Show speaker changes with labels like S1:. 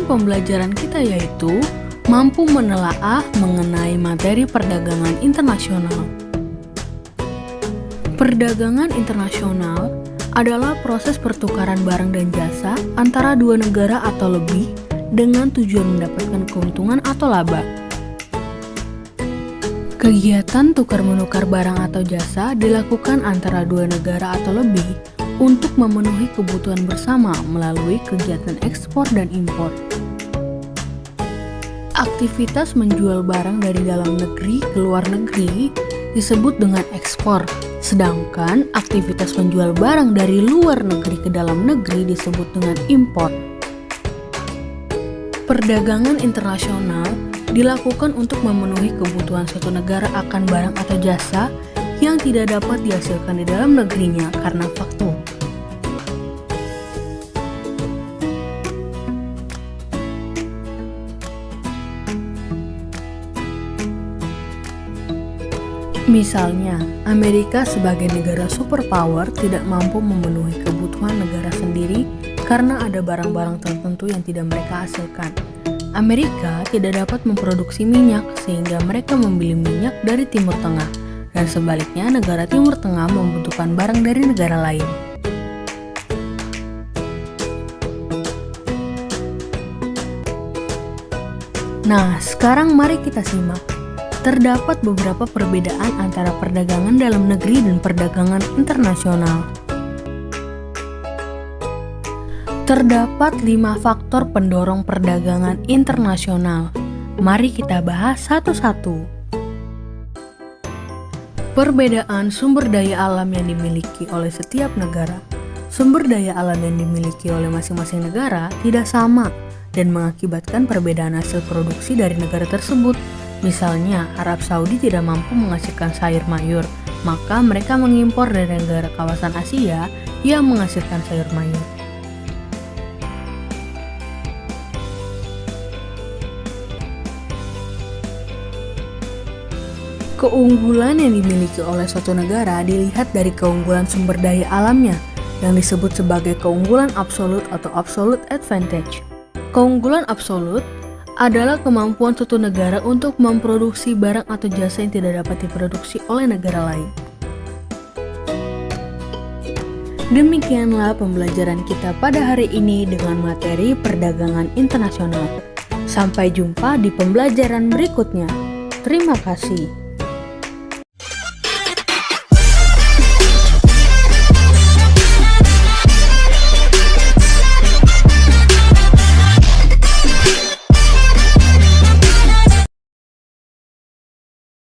S1: pembelajaran kita yaitu mampu menelaah mengenai materi perdagangan internasional. Perdagangan internasional adalah proses pertukaran barang dan jasa antara dua negara atau lebih dengan tujuan mendapatkan keuntungan atau laba. Kegiatan tukar-menukar barang atau jasa dilakukan antara dua negara atau lebih untuk memenuhi kebutuhan bersama melalui kegiatan ekspor dan impor. Aktivitas menjual barang dari dalam negeri ke luar negeri disebut dengan ekspor, sedangkan aktivitas menjual barang dari luar negeri ke dalam negeri disebut dengan impor. Perdagangan internasional dilakukan untuk memenuhi kebutuhan suatu negara akan barang atau jasa yang tidak dapat dihasilkan di dalam negerinya karena faktor. Misalnya, Amerika sebagai negara superpower tidak mampu memenuhi kebutuhan negara sendiri karena ada barang-barang tertentu yang tidak mereka hasilkan. Amerika tidak dapat memproduksi minyak sehingga mereka membeli minyak dari Timur Tengah, dan sebaliknya negara Timur Tengah membutuhkan barang dari negara lain. Nah, sekarang mari kita simak. Terdapat beberapa perbedaan antara perdagangan dalam negeri dan perdagangan internasional. Terdapat 5 faktor pendorong perdagangan internasional. Mari kita bahas satu-satu. Perbedaan sumber daya alam yang dimiliki oleh setiap negara. Sumber daya alam yang dimiliki oleh masing-masing negara tidak sama dan mengakibatkan perbedaan hasil produksi dari negara tersebut. Misalnya, Arab Saudi tidak mampu menghasilkan sayur mayur, maka mereka mengimpor dari negara kawasan Asia yang menghasilkan sayur mayur. Keunggulan yang dimiliki oleh suatu negara dilihat dari keunggulan sumber daya alamnya, yang disebut sebagai keunggulan absolut atau absolute advantage. Keunggulan absolut adalah kemampuan suatu negara untuk memproduksi barang atau jasa yang tidak dapat diproduksi oleh negara lain. Demikianlah pembelajaran kita pada hari ini dengan materi perdagangan internasional. Sampai jumpa di pembelajaran berikutnya. Terima kasih.